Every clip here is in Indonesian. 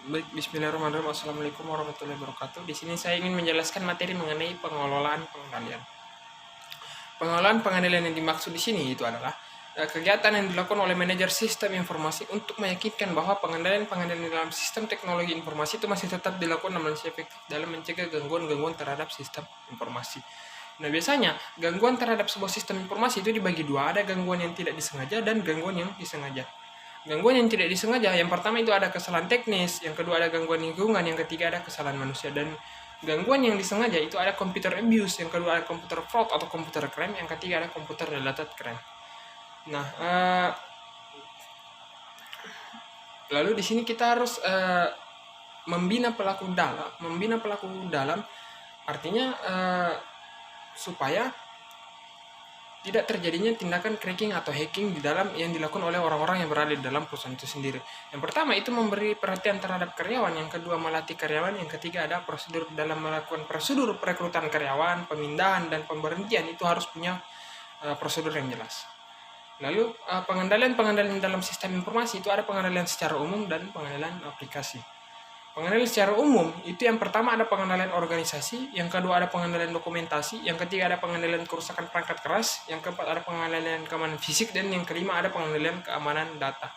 Baik, bismillahirrahmanirrahim. Assalamualaikum warahmatullahi wabarakatuh. Di sini saya ingin menjelaskan materi mengenai pengelolaan pengembalian. Pengelolaan pengembalian yang dimaksud di sini itu adalah kegiatan yang dilakukan oleh manajer sistem informasi untuk meyakinkan bahwa pengendalian dalam sistem teknologi informasi itu masih tetap dilakukan dan masih efektif dalam mencegah gangguan-gangguan terhadap sistem informasi. Nah, biasanya gangguan terhadap sebuah sistem informasi itu dibagi dua, ada gangguan yang tidak disengaja dan gangguan yang disengaja. Gangguan yang tidak disengaja, yang pertama itu ada kesalahan teknis, yang kedua ada gangguan lingkungan, yang ketiga ada kesalahan manusia. Dan gangguan yang disengaja itu ada computer abuse, yang kedua ada computer fraud atau computer crime, yang ketiga ada computer related crime. Nah, lalu di sini kita harus membina pelaku dalam, artinya supaya tidak terjadinya tindakan cracking atau hacking di dalam yang dilakukan oleh orang-orang yang berada di dalam perusahaan itu sendiri. Yang pertama itu memberi perhatian terhadap karyawan, yang kedua melatih karyawan, yang ketiga ada prosedur dalam melakukan prosedur perekrutan karyawan, pemindahan dan pemberhentian itu harus punya prosedur yang jelas. Lalu pengendalian dalam sistem informasi itu ada pengendalian secara umum dan pengendalian aplikasi. Pengendalian secara umum itu yang pertama ada pengendalian organisasi, yang kedua ada pengendalian dokumentasi, yang ketiga ada pengendalian kerusakan perangkat keras, yang keempat ada pengendalian keamanan fisik, dan yang kelima ada pengendalian keamanan data.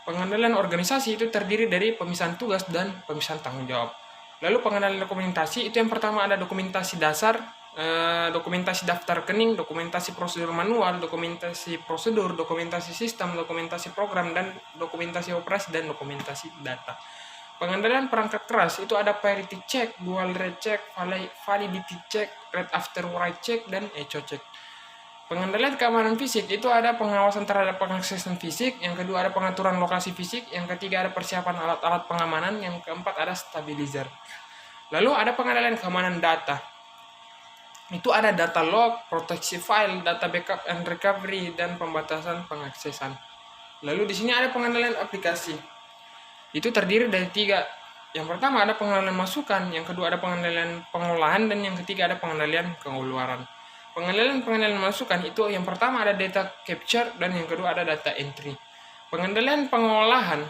Pengendalian organisasi itu terdiri dari pemisahan tugas dan pemisahan tanggung jawab. Lalu pengendalian dokumentasi itu yang pertama ada dokumentasi dasar, dokumentasi daftar rekening, dokumentasi prosedur manual, dokumentasi prosedur, dokumentasi sistem, dokumentasi program, dan dokumentasi operasi dan dokumentasi data. Pengendalian perangkat keras itu ada parity check, dual rate check, validity check, read after write check, dan echo check. Pengendalian keamanan fisik itu ada pengawasan terhadap pengaksesan fisik, yang kedua ada pengaturan lokasi fisik, yang ketiga ada persiapan alat-alat pengamanan, yang keempat ada stabilizer. Lalu ada pengendalian keamanan data. Itu ada data log, proteksi file, data backup and recovery, dan pembatasan pengaksesan. Lalu di sini ada pengendalian aplikasi. Itu terdiri dari tiga. Yang pertama ada pengendalian masukan, yang kedua ada pengendalian pengolahan, dan yang ketiga ada pengendalian pengeluaran. Pengendalian masukan itu yang pertama ada data capture, dan yang kedua ada data entry. Pengendalian pengolahan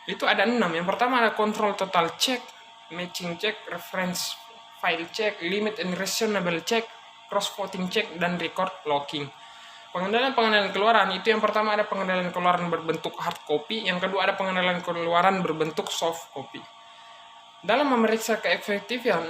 itu ada 6. Yang pertama ada control total check, matching check, reference file check, limit and reasonable check, cross-voting check, dan record locking. Pengendalian keluaran itu yang pertama ada pengendalian keluaran berbentuk hard copy, yang kedua ada pengendalian keluaran berbentuk soft copy. Dalam memeriksa keefektifan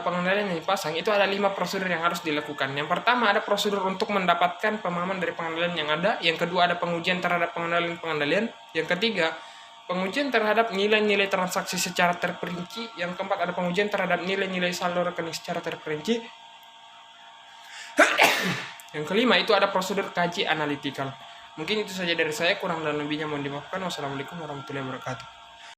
pengendalian yang dipasang itu ada 5 prosedur yang harus dilakukan. Yang pertama ada prosedur untuk mendapatkan pemahaman dari pengendalian yang ada, yang kedua ada pengujian terhadap pengendalian, yang ketiga pengujian terhadap nilai-nilai transaksi secara terperinci, yang keempat ada pengujian terhadap nilai-nilai saldo rekening secara terperinci, yang kelima itu ada prosedur kaji analytical. Mungkin itu saja dari saya, kurang dan lebihnya mohon dimaafkan. Wassalamualaikum warahmatullahi wabarakatuh.